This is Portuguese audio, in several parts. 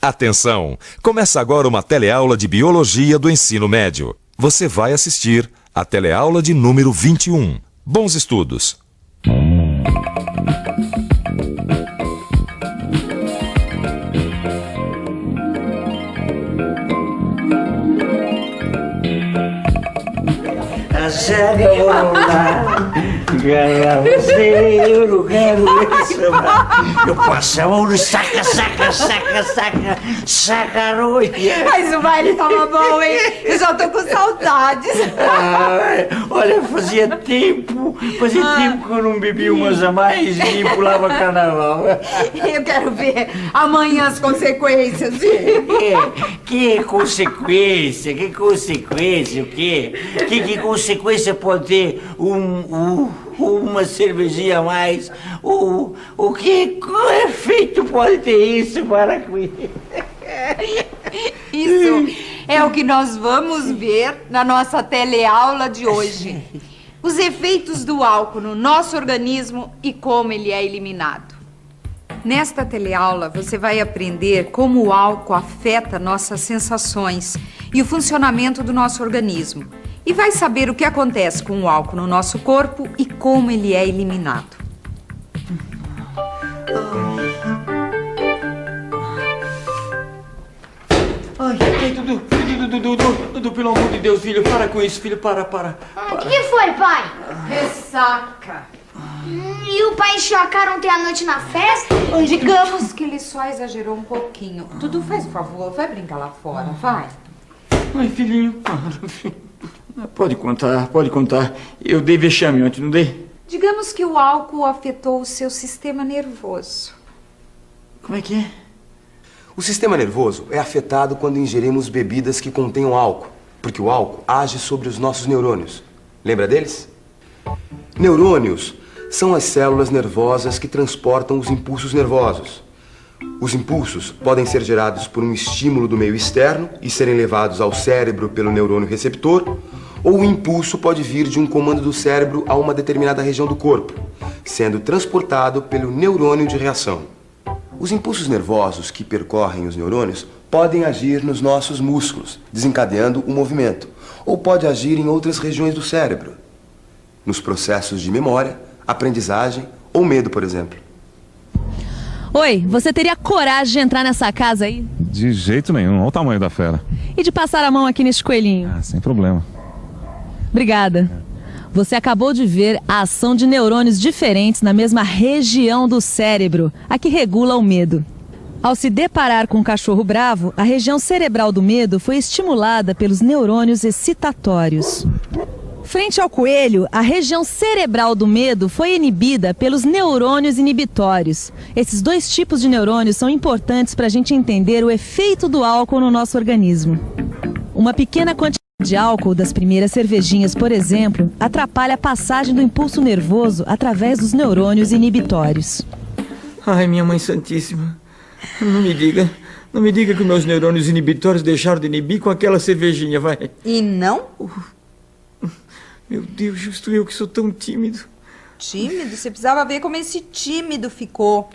Atenção! Começa agora uma teleaula de Biologia do Ensino Médio. Você vai assistir a teleaula de número 21. Bons estudos! Eu não quero isso. Eu passo a mão no saca a noite. Mas o baile tava bom, hein? Eu já tô com saudades. Olha, fazia tempo que eu não bebi umas a mais e nem pulava carnaval. Eu quero ver amanhã as consequências. Que consequência? Que consequência? O quê? Que consequência pode ter uma cervejinha a mais? O que efeito pode ter isso para com isso? Isso é o que nós vamos ver na nossa teleaula de hoje. Os efeitos do álcool no nosso organismo e como ele é eliminado. Nesta teleaula, você vai aprender como o álcool afeta nossas sensações e o funcionamento do nosso organismo. E vai saber o que acontece com o álcool no nosso corpo e como ele é eliminado. Dudu, pelo amor de Deus, filho, para com isso, filho, para. O que foi, pai? Ressaca. E o pai encheu a cara ontem à noite na festa? Digamos que ele só exagerou um pouquinho. Dudu, faz o favor, vai brincar lá fora, vai. Ai, filhinho, para. Pode contar. Eu dei vexame ontem, não dei? Digamos que o álcool afetou o seu sistema nervoso. Como é que é? O sistema nervoso é afetado quando ingerimos bebidas que contenham álcool, porque o álcool age sobre os nossos neurônios. Lembra deles? Neurônios são as células nervosas que transportam os impulsos nervosos. Os impulsos podem ser gerados por um estímulo do meio externo e serem levados ao cérebro pelo neurônio receptor, ou o impulso pode vir de um comando do cérebro a uma determinada região do corpo, sendo transportado pelo neurônio de reação. Os impulsos nervosos que percorrem os neurônios podem agir nos nossos músculos, desencadeando o movimento, ou pode agir em outras regiões do cérebro, nos processos de memória, aprendizagem ou medo, por exemplo. Oi, você teria coragem de entrar nessa casa aí? De jeito nenhum, olha o tamanho da fera. E de passar a mão aqui nesse coelhinho? Sem problema. Obrigada. Você acabou de ver a ação de neurônios diferentes na mesma região do cérebro, a que regula o medo. Ao se deparar com um cachorro bravo, a região cerebral do medo foi estimulada pelos neurônios excitatórios. Frente ao coelho, a região cerebral do medo foi inibida pelos neurônios inibitórios. Esses dois tipos de neurônios são importantes para a gente entender o efeito do álcool no nosso organismo. Uma pequena quantidade de álcool das primeiras cervejinhas, por exemplo, atrapalha a passagem do impulso nervoso através dos neurônios inibitórios. Ai, minha mãe santíssima, não me diga que meus neurônios inibitórios deixaram de inibir com aquela cervejinha, vai. E não? Meu Deus, justo eu que sou tão tímido. Tímido? Você precisava ver como esse tímido ficou.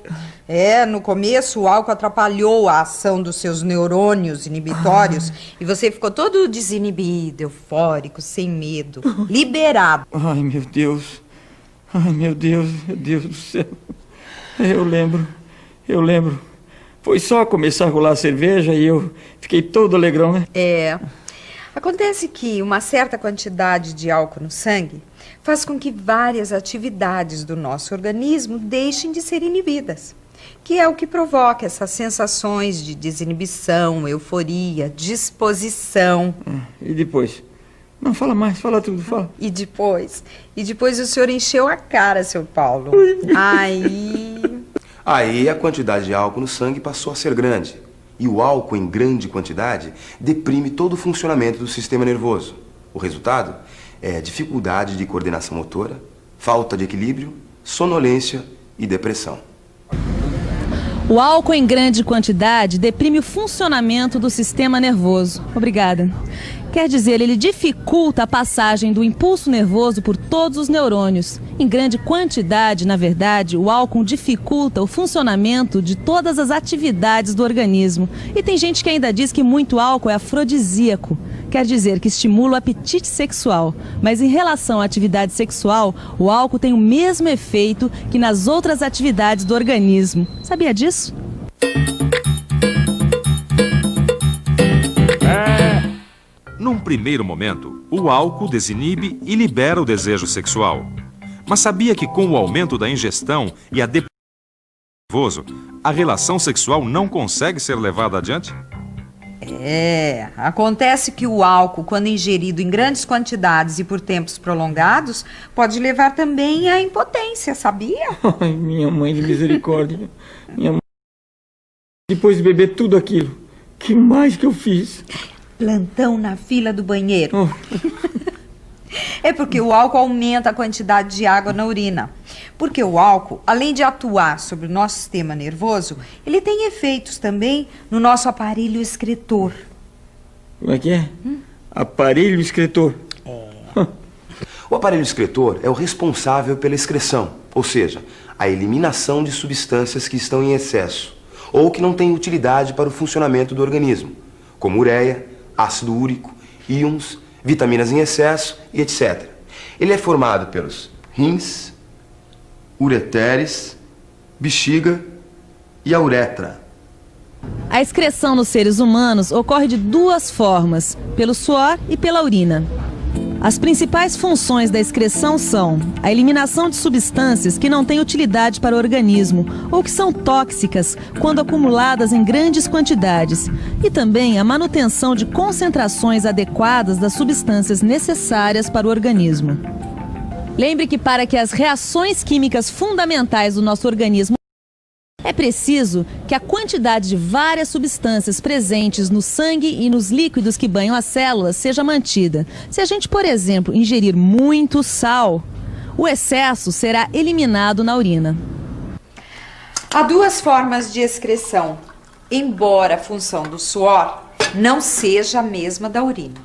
No começo o álcool atrapalhou a ação dos seus neurônios inibitórios e você ficou todo desinibido, eufórico, sem medo, liberado. Ai, meu Deus. Meu Deus do céu. Eu lembro. Foi só começar a rolar a cerveja e eu fiquei todo alegrão, né? Acontece que uma certa quantidade de álcool no sangue faz com que várias atividades do nosso organismo deixem de ser inibidas, que é o que provoca essas sensações de desinibição, euforia, disposição. E depois? Não, fala mais, fala tudo, fala. E depois o senhor encheu a cara, seu Paulo. Aí a quantidade de álcool no sangue passou a ser grande. E o álcool em grande quantidade deprime todo o funcionamento do sistema nervoso. O resultado é dificuldade de coordenação motora, falta de equilíbrio, sonolência e depressão. O álcool em grande quantidade deprime o funcionamento do sistema nervoso. Obrigada. Quer dizer, ele dificulta a passagem do impulso nervoso por todos os neurônios. Em grande quantidade, na verdade, o álcool dificulta o funcionamento de todas as atividades do organismo. E tem gente que ainda diz que muito álcool é afrodisíaco. Quer dizer que estimula o apetite sexual. Mas em relação à atividade sexual, o álcool tem o mesmo efeito que nas outras atividades do organismo. Sabia disso? Num primeiro momento, o álcool desinibe e libera o desejo sexual. Mas sabia que com o aumento da ingestão e a depressão nervoso, a relação sexual não consegue ser levada adiante? Acontece que o álcool, quando ingerido em grandes quantidades e por tempos prolongados, pode levar também à impotência, sabia? Ai, minha mãe de misericórdia. Minha mãe... Depois de beber tudo aquilo, que mais que eu fiz? Plantão na fila do banheiro. É porque o álcool aumenta a quantidade de água na urina. Porque o álcool, além de atuar sobre o nosso sistema nervoso, ele tem efeitos também no nosso aparelho excretor. Como é que é? Aparelho excretor. O aparelho excretor é o responsável pela excreção, ou seja, a eliminação de substâncias que estão em excesso ou que não têm utilidade para o funcionamento do organismo, como ureia, ácido úrico, íons, vitaminas em excesso e etc. Ele é formado pelos rins, ureteres, bexiga e a uretra. A excreção nos seres humanos ocorre de duas formas, pelo suor e pela urina. As principais funções da excreção são a eliminação de substâncias que não têm utilidade para o organismo ou que são tóxicas quando acumuladas em grandes quantidades e também a manutenção de concentrações adequadas das substâncias necessárias para o organismo. Lembre que para que as reações químicas fundamentais do nosso organismo é preciso que a quantidade de várias substâncias presentes no sangue e nos líquidos que banham as células seja mantida. Se a gente, por exemplo, ingerir muito sal, o excesso será eliminado na urina. Há duas formas de excreção, embora a função do suor não seja a mesma da urina.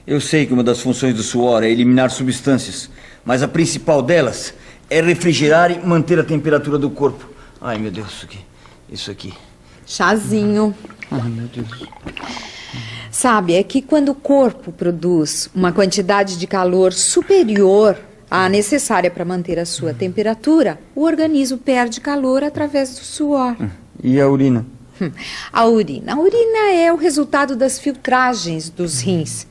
Eu sei que uma das funções do suor é eliminar substâncias, mas a principal delas é refrigerar e manter a temperatura do corpo. Ai, meu Deus, isso aqui. Chazinho. Ai, meu Deus. Sabe, é que quando o corpo produz uma quantidade de calor superior à necessária para manter a sua temperatura, o organismo perde calor através do suor. E a urina? A urina. A urina é o resultado das filtragens dos rins.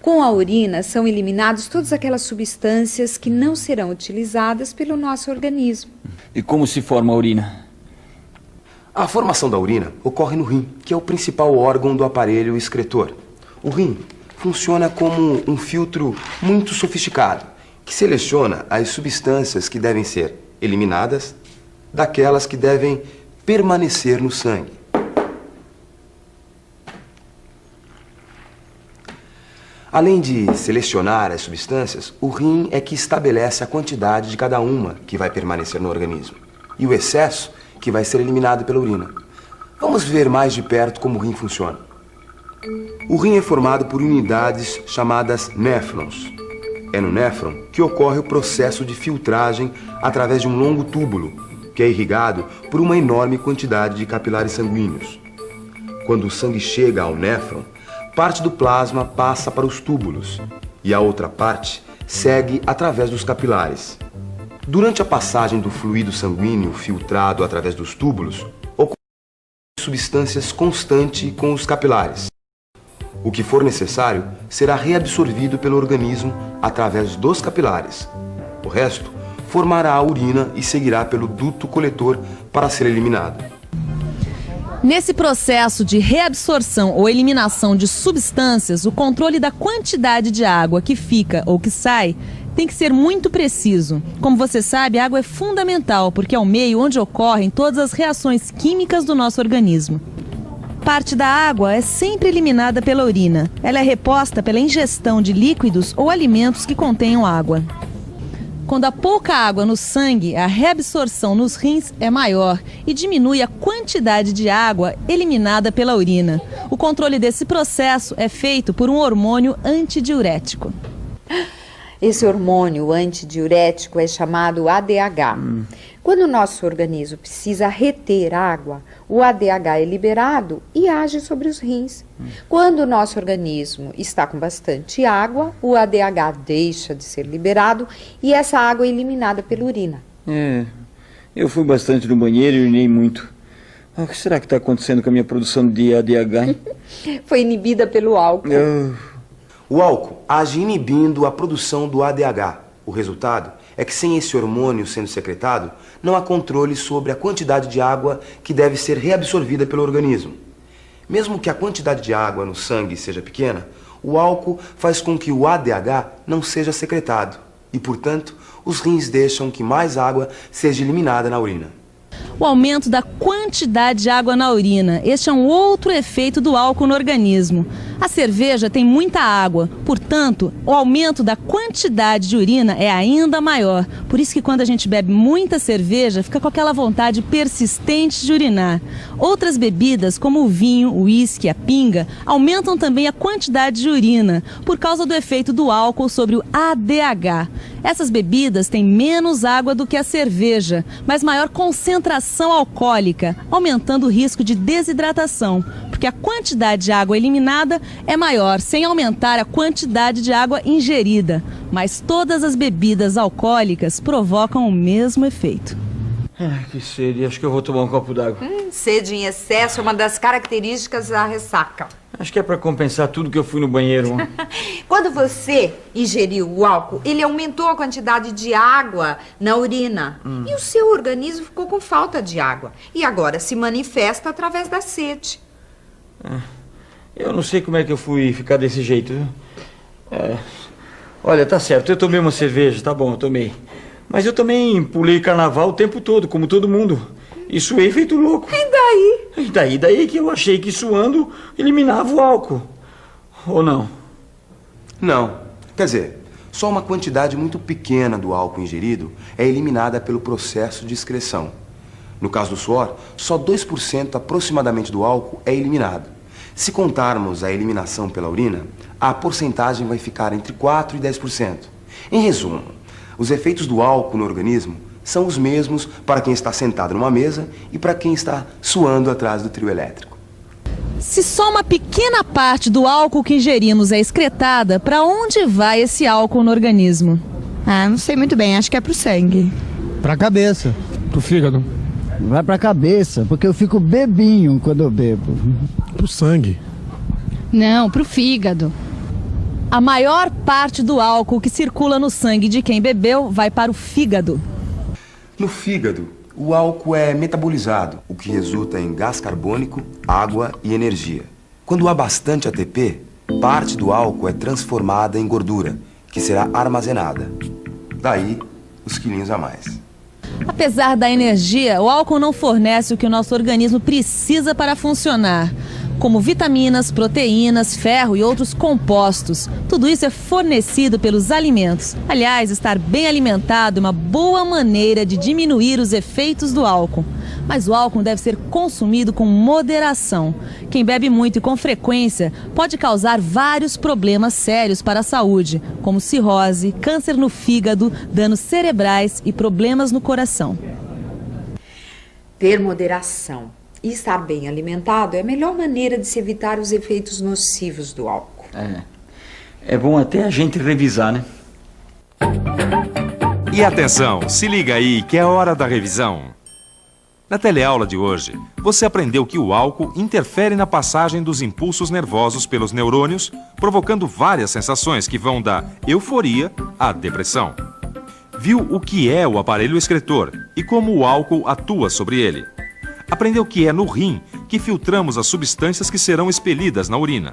Com a urina são eliminadas todas aquelas substâncias que não serão utilizadas pelo nosso organismo. E como se forma a urina? A formação da urina ocorre no rim, que é o principal órgão do aparelho excretor. O rim funciona como um filtro muito sofisticado, que seleciona as substâncias que devem ser eliminadas daquelas que devem permanecer no sangue. Além de selecionar as substâncias, o rim é que estabelece a quantidade de cada uma que vai permanecer no organismo e o excesso que vai ser eliminado pela urina. Vamos ver mais de perto como o rim funciona. O rim é formado por unidades chamadas néfrons. É no néfron que ocorre o processo de filtragem através de um longo túbulo, que é irrigado por uma enorme quantidade de capilares sanguíneos. Quando o sangue chega ao néfron, parte do plasma passa para os túbulos e a outra parte segue através dos capilares. Durante a passagem do fluido sanguíneo filtrado através dos túbulos, ocorre substâncias constante com os capilares. O que for necessário será reabsorvido pelo organismo através dos capilares. O resto formará a urina e seguirá pelo duto coletor para ser eliminado. Nesse processo de reabsorção ou eliminação de substâncias, o controle da quantidade de água que fica ou que sai tem que ser muito preciso. Como você sabe, a água é fundamental porque é o meio onde ocorrem todas as reações químicas do nosso organismo. Parte da água é sempre eliminada pela urina. Ela é reposta pela ingestão de líquidos ou alimentos que contenham água. Quando há pouca água no sangue, a reabsorção nos rins é maior e diminui a quantidade de água eliminada pela urina. O controle desse processo é feito por um hormônio antidiurético. Esse hormônio antidiurético é chamado ADH. Quando o nosso organismo precisa reter água, o ADH é liberado e age sobre os rins. Quando o nosso organismo está com bastante água, o ADH deixa de ser liberado e essa água é eliminada pela urina. Eu fui bastante no banheiro e urinei muito. O que será que está acontecendo com a minha produção de ADH, hein? Foi inibida pelo álcool. O álcool age inibindo a produção do ADH. O resultado é que sem esse hormônio sendo secretado, não há controle sobre a quantidade de água que deve ser reabsorvida pelo organismo. Mesmo que a quantidade de água no sangue seja pequena, o álcool faz com que o ADH não seja secretado e, portanto, os rins deixam que mais água seja eliminada na urina. O aumento da quantidade de água na urina. Este é um outro efeito do álcool no organismo. A cerveja tem muita água, portanto, o aumento da quantidade de urina é ainda maior. Por isso que quando a gente bebe muita cerveja, fica com aquela vontade persistente de urinar. Outras bebidas, como o vinho, o uísque, a pinga, aumentam também a quantidade de urina, por causa do efeito do álcool sobre o ADH. Essas bebidas têm menos água do que a cerveja, mas maior concentração alcoólica, aumentando o risco de desidratação, porque a quantidade de água eliminada é maior, sem aumentar a quantidade de água ingerida. Mas todas as bebidas alcoólicas provocam o mesmo efeito. Que sede, acho que eu vou tomar um copo d'água. Sede em excesso é uma das características da ressaca. Acho que é para compensar tudo que eu fui no banheiro. Quando você ingeriu o álcool, ele aumentou a quantidade de água na urina. E o seu organismo ficou com falta de água. E agora se manifesta através da sede. Eu não sei como é que eu fui ficar desse jeito. Olha, tá certo, eu tomei uma cerveja, tá bom, eu tomei. Mas eu também pulei carnaval o tempo todo, como todo mundo. E suei feito louco. E daí? E daí que eu achei que suando eliminava o álcool. Ou não? Não. Quer dizer, só uma quantidade muito pequena do álcool ingerido é eliminada pelo processo de excreção. No caso do suor, só 2% aproximadamente do álcool é eliminado. Se contarmos a eliminação pela urina, a porcentagem vai ficar entre 4% e 10%. Em resumo, os efeitos do álcool no organismo são os mesmos para quem está sentado numa mesa e para quem está suando atrás do trio elétrico. Se só uma pequena parte do álcool que ingerimos é excretada, para onde vai esse álcool no organismo? Não sei muito bem, acho que é pro sangue. Pra cabeça. Pro fígado. Vai pra cabeça, porque eu fico bebinho quando eu bebo. Pro sangue. Não, pro fígado. A maior parte do álcool que circula no sangue de quem bebeu vai para o fígado. No fígado, o álcool é metabolizado, o que resulta em gás carbônico, água e energia. Quando há bastante ATP, parte do álcool é transformada em gordura, que será armazenada. Daí, os quilinhos a mais. Apesar da energia, o álcool não fornece o que o nosso organismo precisa para funcionar, como vitaminas, proteínas, ferro e outros compostos. Tudo isso é fornecido pelos alimentos. Aliás, estar bem alimentado é uma boa maneira de diminuir os efeitos do álcool. Mas o álcool deve ser consumido com moderação. Quem bebe muito e com frequência pode causar vários problemas sérios para a saúde, como cirrose, câncer no fígado, danos cerebrais e problemas no coração. Ter moderação e estar bem alimentado é a melhor maneira de se evitar os efeitos nocivos do álcool. É bom até a gente revisar, né? E atenção, se liga aí que é hora da revisão. Na teleaula de hoje, você aprendeu que o álcool interfere na passagem dos impulsos nervosos pelos neurônios, provocando várias sensações que vão da euforia à depressão. Viu o que é o aparelho excretor e como o álcool atua sobre ele. Aprendeu que é no rim que filtramos as substâncias que serão expelidas na urina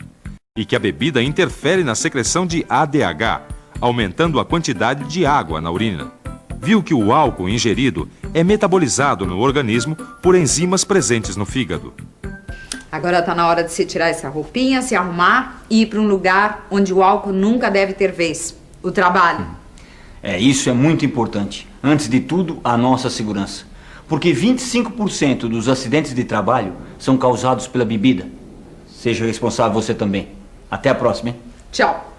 e que a bebida interfere na secreção de ADH, aumentando a quantidade de água na urina. Viu que o álcool ingerido é metabolizado no organismo por enzimas presentes no fígado. Agora tá na hora de se tirar essa roupinha, se arrumar e ir para um lugar onde o álcool nunca deve ter vez. O trabalho. Isso é muito importante. Antes de tudo, a nossa segurança. Porque 25% dos acidentes de trabalho são causados pela bebida. Seja responsável você também. Até a próxima, hein? Tchau.